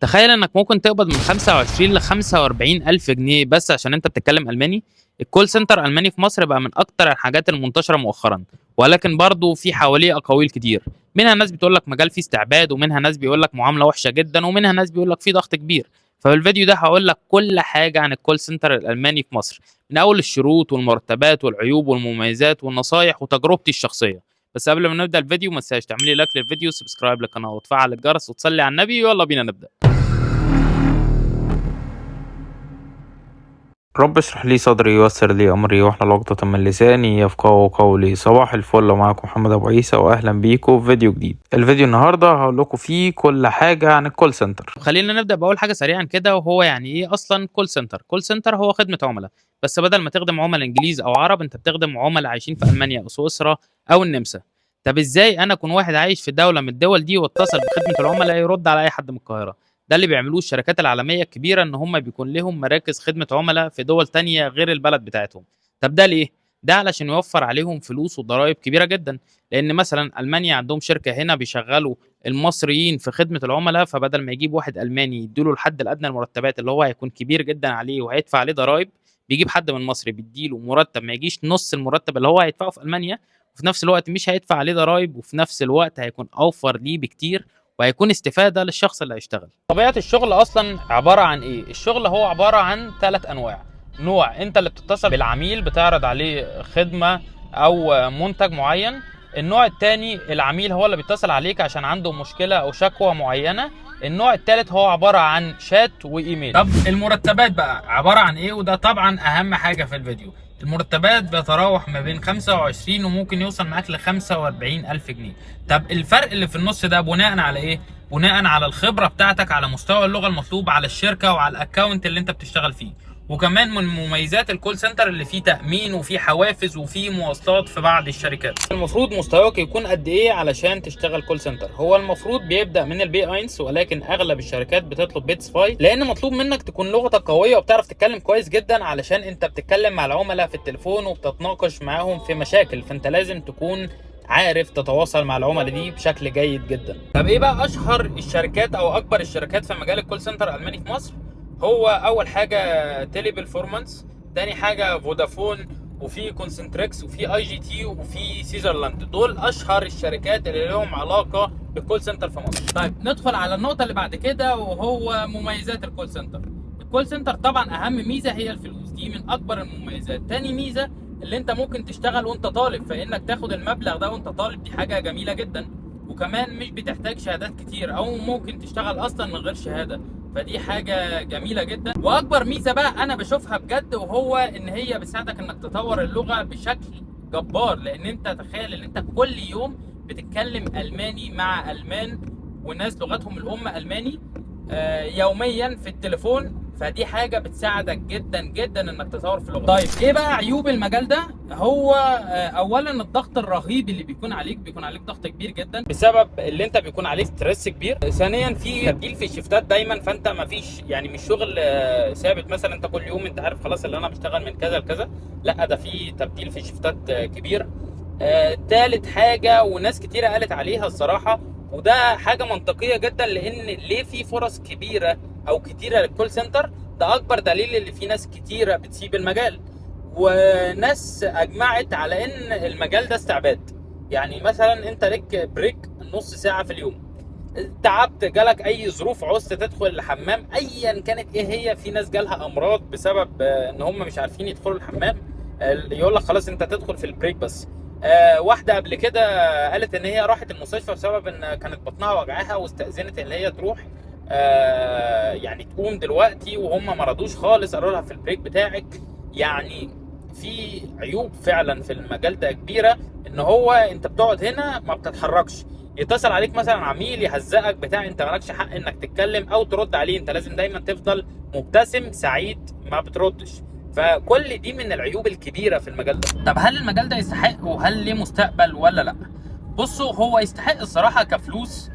تخيل انك ممكن تقبض من 25 ل 45 الف جنيه بس عشان انت بتتكلم الماني. الكول سنتر الماني في مصر بقى من اكتر الحاجات المنتشره مؤخرا، ولكن برضه في حواليه اقاويل كتير. منها ناس بتقول لك مجال فيه استعباد، ومنها ناس بيقول لك معامله وحشه جدا، ومنها ناس بيقول لك فيه ضغط كبير. ففي الفيديو ده هقول لك كل حاجه عن الكول سنتر الالماني في مصر، من اول الشروط والمرتبات والعيوب والمميزات والنصايح وتجربتي الشخصيه. بس قبل ما نبدا الفيديو ما تنساش تعملي لايك للفيديو، سبسكرايب للقناه وتفعل الجرس وتصلي على النبي، ويلا بينا نبدا. رب اشرح لي صدري ويسر لي امري واحلل عقدة من لساني يفقهوا قولي. صباح الفل، معاكم محمد ابو عيسى واهلا بيكم في فيديو جديد. الفيديو النهارده هقول لكم فيه كل حاجه عن الكول سنتر. خلينا نبدا باول حاجه سريعا كده، وهو يعني ايه اصلا كول سنتر. كول سنتر هو خدمه عملاء، بس بدل ما تخدم عملاء انجليز او عرب انت بتخدم عملاء عايشين في المانيا او سويسرا او النمسا. طب ازاي انا اكون واحد عايش في دوله من الدول دي واتصل بخدمه العملاء يرد على اي حد من القاهره؟ ده اللي بيعملوه الشركات العالميه الكبيره، ان هم بيكون لهم مراكز خدمه عملاء في دول تانية غير البلد بتاعتهم. طب ده ليه؟ ده علشان يوفر عليهم فلوس وضرائب كبيره جدا. لان مثلا المانيا عندهم شركه هنا بيشغلوا المصريين في خدمه العملاء، فبدل ما يجيب واحد الماني يديله الحد الادنى المرتبات اللي هو هيكون كبير جدا عليه وهيدفع عليه ضرائب، بيجيب حد من مصر بيديله مرتب ما يجيش نص المرتب اللي هو هيدفعه في المانيا، وفي نفس الوقت مش هيدفع عليه ضرائب، وفي نفس الوقت هيكون اوفر ليه بكتير، وهيكون استفاده للشخص اللي هيشتغل. طبيعه الشغل اصلا عباره عن ايه؟ الشغل هو عباره عن 3 انواع. نوع انت اللي بتتصل بالعميل بتعرض عليه خدمه او منتج معين. النوع الثاني العميل هو اللي بيتصل عليك عشان عنده مشكله او شكوى معينه. النوع الثالث هو عباره عن شات وايميل. طب المرتبات بقى عباره عن ايه؟ وده طبعا اهم حاجه في الفيديو. المرتبات بيتراوح ما بين 25 وممكن يوصل معاك ل 45 الف جنيه. طب الفرق اللي في النص ده بناء على ايه؟ بناء على الخبره بتاعتك، على مستوى اللغه المطلوب، على الشركه، وعلى الاكونت اللي انت بتشتغل فيه. وكمان من مميزات الكول سنتر اللي فيه تأمين وفيه حوافز وفيه مواصلات في بعض الشركات. المفروض مستواك يكون قد ايه علشان تشتغل كول سنتر؟ هو المفروض بيبدأ من البي 1، ولكن اغلب الشركات بتطلب بي 5، لان مطلوب منك تكون لغتك قوية وبتعرف تتكلم كويس جدا، علشان انت بتتكلم مع العملاء في التليفون وبتتناقش معاهم في مشاكل، فانت لازم تكون عارف تتواصل مع العملاء دي بشكل جيد جدا. طب ايه بقى اشهر الشركات او اكبر الشركات في مجال الكول سنتر الالماني في مصر؟ هو اول حاجه تيلي بيرفورمانس، تاني حاجه فودافون، وفي كونسنتريكس، وفي اي جي تي، وفي سيزرلاند. دول اشهر الشركات اللي لهم علاقه بالكول سنتر في مصر. طيب ندخل على النقطه اللي بعد كده، وهو مميزات الكول سنتر. الكول سنتر طبعا اهم ميزه هي الفلوس، دي من اكبر المميزات. تاني ميزه اللي انت ممكن تشتغل وانت طالب، فانك تاخد المبلغ ده وانت طالب دي حاجه جميله جدا. وكمان مش بتحتاج شهادات كتير، او ممكن تشتغل اصلا من غير شهاده، فدي حاجه جميله جدا. واكبر ميزه بقى انا بشوفها بجد، وهو ان هي بتساعدك انك تطور اللغه بشكل جبار. لان انت تخيل ان انت كل يوم بتتكلم الماني مع المان وناس لغتهم الام الماني يوميا في التليفون، فدي حاجه بتساعدك جدا جدا انك تطور في اللغه. طيب ايه بقى عيوب المجال ده؟ هو اولا الضغط الرهيب اللي بيكون عليك ضغط كبير جدا بسبب اللي انت بيكون عليك ستريس كبير. ثانيا في تبديل في الشفتات دايما، فانت ما فيش يعني مش شغل ثابت، مثلا انت كل يوم انت عارف خلاص اللي انا بشتغل من كذا لكذا، لا ده في تبديل في الشفتات كبير. ثالث حاجه وناس كتيره قالت عليها الصراحه، وده حاجه منطقيه جدا، لان ليه في فرص كبيره او كتيره للكول سنتر؟ ده اكبر دليل اللي في ناس كتيره بتسيب المجال، وناس اجمعت على ان المجال ده استعباد. يعني مثلا انت لك بريك نص ساعه في اليوم، تعبت، جالك اي ظروف، عوزت تدخل الحمام ايا كانت ايه هي، في ناس جالها امراض بسبب ان هم مش عارفين يدخلوا الحمام، يقول لك خلاص انت تدخل في البريك بس. واحده قبل كده قالت ان هي راحت المستشفى بسبب ان كانت بطنها وجعها، واستاذنت ان هي تروح يعني تقوم دلوقتي، وهم ما رضوش خالص، قالوا لها في البريك بتاعك. يعني في عيوب فعلا في المجال ده كبيره، ان هو انت بتقعد هنا ما بتتحركش، يتصل عليك مثلا عميل يهزقك بتاع، انت مالكش حق انك تتكلم او ترد عليه، انت لازم دايما تفضل مبتسم سعيد ما بتردش. فكل دي من العيوب الكبيره في المجال ده. طب هل المجال ده يستحق وهل ليه مستقبل ولا لا؟ بصوا، هو يستحق الصراحه كفلوس،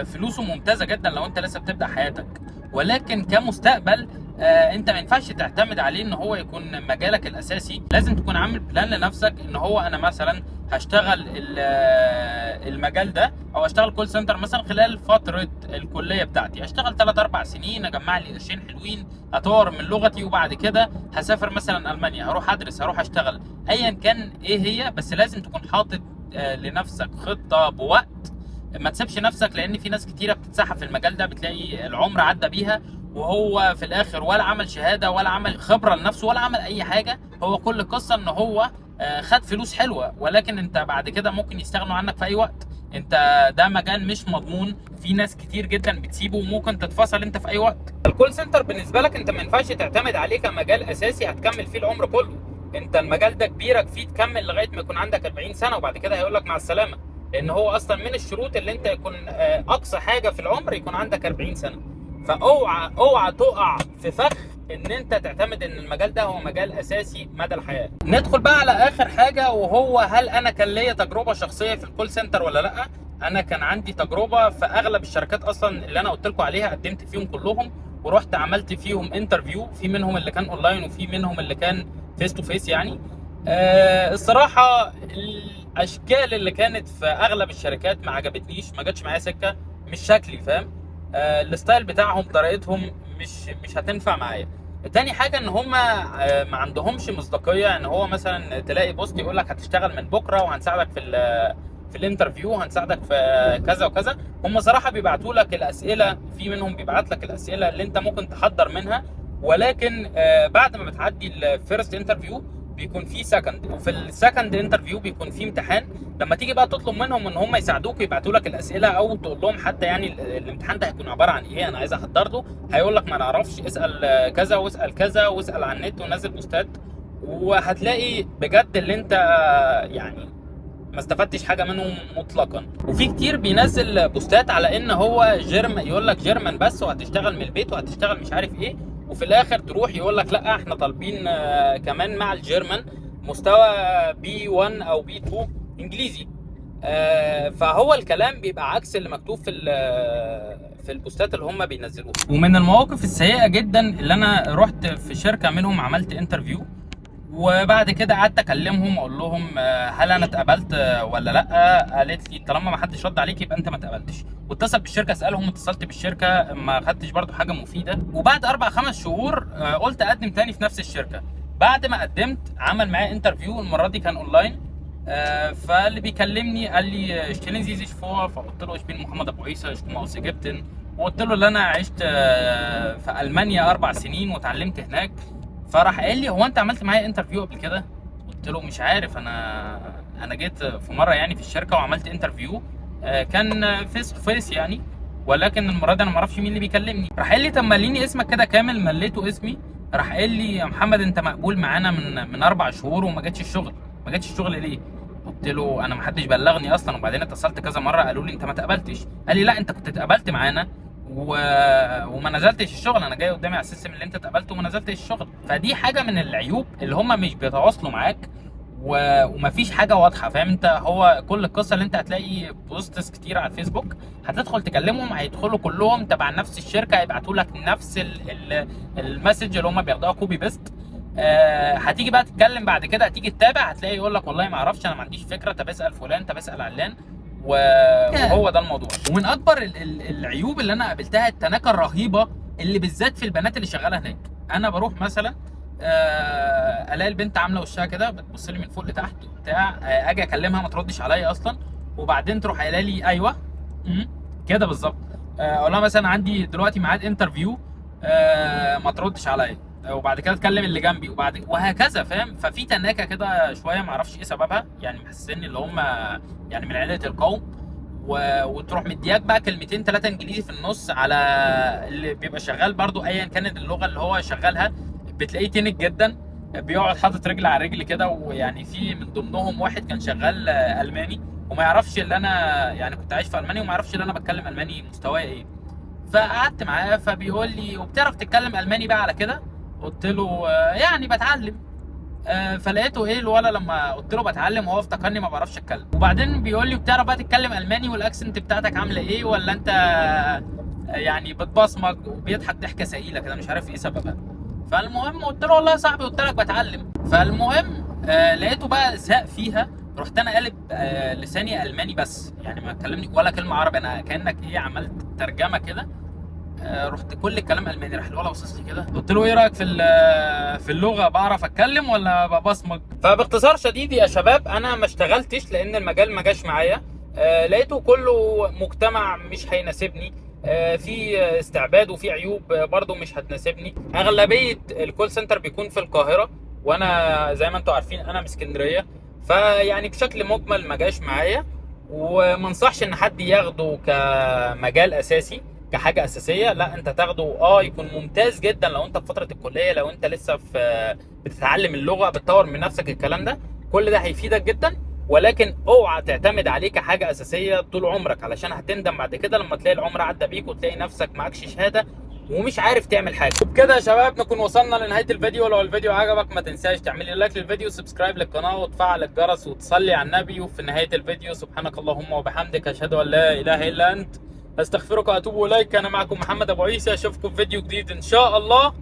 فلوسه ممتازه جدا لو انت لسه بتبدا حياتك، ولكن كمستقبل انت ما ينفعش تعتمد عليه ان هو يكون مجالك الاساسي. لازم تكون عامل بلان لنفسك ان هو انا مثلا هشتغل المجال ده او اشتغل كول سنتر مثلا خلال فتره الكليه بتاعتي، اشتغل 3 4 سنين اجمع لي قرشين حلوين، اطور من لغتي، وبعد كده هسافر مثلا المانيا، هروح ادرس، هروح اشتغل، ايا كان ايه هي. بس لازم تكون حاطط لنفسك خطه بوقت، ما تسيبش نفسك، لان في ناس كتيره بتتسحب في المجال ده بتلاقي العمر عدى بيها وهو في الاخر ولا عمل شهاده ولا عمل خبره لنفسه ولا عمل اي حاجه. هو كل قصه ان هو خد فلوس حلوه، ولكن انت بعد كده ممكن يستغنوا عنك في اي وقت. انت ده مجال مش مضمون، في ناس كتير جدا بتسيبه وممكن تتفصل انت في اي وقت. الكول سنتر بالنسبه لك انت ما ينفعش تعتمد عليه كمجال اساسي هتكمل فيه العمر كله. انت المجال ده كبيرك فيه تكمل لغايه ما يكون عندك 40 سنه، وبعد كده هيقول لك مع السلامه، لان هو اصلا من الشروط اللي انت يكون اقصى حاجه في العمر يكون عندك 40 سنه. فاوعى تقع في فخ ان انت تعتمد ان المجال ده هو مجال اساسي مدى الحياه. ندخل بقى على اخر حاجه، وهو هل انا كان ليا تجربه شخصيه في الكول سنتر ولا لا؟ انا كان عندي تجربه في اغلب الشركات اصلا اللي انا قلت لكم عليها، قدمت فيهم كلهم ورحت عملت فيهم انترفيو، في منهم اللي كان اونلاين وفي منهم اللي كان فيس تو فيس يعني. الصراحه الاشكال اللي كانت في اغلب الشركات ما عجبتنيش، ما جاتش معايا سكه، مش شكلي فاهم. الستايل بتاعهم، طريقتهم مش هتنفع معايا. تاني حاجه ان هم ما عندهمش مصداقيه، ان هو مثلا تلاقي بوست يقول لك هتشتغل من بكره وهنساعدك في الانترفيو، هنساعدك في كذا وكذا. هم صراحه بيبعتوا لك الاسئله، في منهم بيبعت لك الاسئله اللي انت ممكن تحضر منها، ولكن بعد ما بتعدي الفيرست انترفيو بيكون في سكند، وفي السكند انترفيو بيكون في امتحان. لما تيجي بقى تطلب منهم ان هم يساعدوك يبعتوا لك الاسئله، او تقول لهم حتى يعني الامتحان ده هيكون عباره عن ايه، انا عايز احضر له، هيقول لك ما نعرفش، اسال كذا واسال كذا واسال على النت ونزل بوستات. وهتلاقي بجد اللي انت يعني ما استفدتش حاجه منهم مطلقا. وفي كتير بينزل بوستات على ان هو يقول لك جيرمان بس وهتشتغل من البيت وهتشتغل مش عارف ايه، وفي الاخر تروح يقول لك لا احنا طالبين كمان مع الجيرمان مستوى B1 او B2 انجليزي. فهو الكلام بيبقى عكس اللي مكتوب في البوستات اللي هم بينزلوها. ومن المواقف السيئه جدا اللي انا رحت في شركه منهم عملت انترفيو، وبعد كده قعدت اكلمهم اقول لهم هل انا اتقبلت ولا لا. قالت لي طالما ما حدش رد عليك يبقى انت ما اتقبلتش. واتصل بالشركه اسالهم، اتصلت بالشركه ما خدتش برضو حاجه مفيده. وبعد 4 5 شهور قلت اقدم تاني في نفس الشركه. بعد ما قدمت عمل معايا انترفيو، المره دي كان اونلاين. فاللي بيكلمني قال لي اشتيني زي فور، فقلت له اشبين محمد ابو عيسى اشتو ماوس ايجيبتن، وقلت له ان انا عشت في المانيا 4 سنين واتعلمت هناك. فراح قال لي هو انت عملت معايا انترفيو قبل كده؟ قلت له مش عارف، انا جيت في مره يعني في الشركه وعملت انترفيو كان فيس تو فيس يعني، ولكن المره دي انا ما اعرفش مين اللي بيكلمني. راح قال لي طب مليني اسمك كده كامل، مليته اسمي. راح قال لي يا محمد انت مقبول معانا من 4 شهور وما جاتش الشغل. ما جاتش الشغل ليه؟ قلت له انا ما حدش بلغني اصلا، وبعدين اتصلت كذا مره قالوا لي انت ما اتقبلتش. قال لي لا انت كنت اتقبلت معانا وما نزلتش الشغل، انا جاي قدامي على السيستم اللي انت اتقبلته وما نزلتش الشغل. فدي حاجه من العيوب اللي هم مش بيتواصلوا معاك ومفيش حاجه واضحه فاهم انت. هو كل القصه اللي انت هتلاقي بوستس كتير على الفيسبوك، هتدخل تكلمهم هيدخلوا كلهم تبع نفس الشركه، هيبعتوا لك نفس المسج اللي هم بياخدوها كوبي بيست. هتيجي بقى تتكلم بعد كده، هتيجي تتابع هتلاقي يقول لك والله ما اعرفش، انا ما عنديش فكره، طب اسال فلان، طب اسال علان. وهو ده الموضوع. ومن اكبر العيوب اللي انا قابلتها التناكه الرهيبه اللي بالذات في البنات اللي شغاله هناك. انا بروح مثلا الاقي البنت عامله وشها كده بتبص لي من فوق لتحت وبتاع، اجي اكلمها ما تردش عليا اصلا، وبعدين تروح قايله لي ايوه كده بالظبط. اقول لها مثلا عندي دلوقتي ميعاد انترفيو ما تردش عليا، وبعد كده اتكلم اللي جنبي وهكذا فاهم. ففي تناكه كده شويه ما اعرفش ايه سببها، يعني محسسني اللي هم يعني من عيله القوم. وتروح مدياك بقى كلمتين 3 انجليزي في النص على اللي بيبقى شغال برضو ايا كانت اللغه اللي هو شغالها. بتلاقيه تنك جدا، بيقعد حاطط رجل على رجل كده. ويعني في من ضمنهم واحد كان شغال الماني وما يعرفش اللي انا يعني كنت عايش في المانيا وما يعرفش اللي انا بتكلم الماني مستواي ايه. فقعدت معاه فبيقول لي وبتعرف تتكلم الماني بقى على كده؟ قلت له يعني بتعلم. فلقيته ايه الولا لما قلت له بتعلم وهو افتكرني ما بعرفش اتكلم. وبعدين بيقول لي بتعرف بقى تتكلم الماني والاكسنت بتاعتك عامله ايه، ولا انت يعني بتبصمج؟ وبيضحك ضحكه سئيله كده مش عارف ايه سببها. فالمهم قلت له والله يا صاحبي قلت لك بتعلم. فالمهم لقيته بقى زهق فيها، رحت انا قالب لساني الماني بس، يعني ما اتكلمني ولا كلمه عربي، انا كانك ايه عملت ترجمه كده. رحت كل الكلام الماني. راح الولد بصص لي كده، قلت له ايه رايك في اللغه، بعرف اتكلم ولا ببصمج؟ فباختصار شديد يا شباب انا ما اشتغلتش لان المجال ما جاش معايا. لقيته كله مجتمع مش هيناسبني، في استعباد وفي عيوب برضو مش هتناسبني. اغلبيه الكول سنتر بيكون في القاهره، وانا زي ما انتم عارفين انا من اسكندريه، فيعني بشكل مجمل ما جاش معايا. وما انصحش ان حد ياخده كمجال اساسي، كحاجه اساسيه. لا، انت تاخده يكون ممتاز جدا لو انت في فتره الكليه، لو انت لسه في بتتعلم اللغه بتطور من نفسك، الكلام ده كل ده هيفيدك جدا. ولكن اوعى تعتمد عليه كحاجه اساسيه طول عمرك، علشان هتندم بعد كده لما تلاقي العمر عدى بيك وتلاقي نفسك معكش شهاده ومش عارف تعمل حاجه. وبكده يا شباب نكون وصلنا لنهايه الفيديو. لو الفيديو عجبك ما تنساش تعمل لي لايك للفيديو، سبسكرايب للقناه، وتفعل الجرس، وتصلي على النبي. وفي نهايه الفيديو سبحانك اللهم وبحمدك اشهد ان لا اله الا انت استغفرك واتوب اليك. انا معكم محمد ابو عيسى، اشوفكم في فيديو جديد ان شاء الله.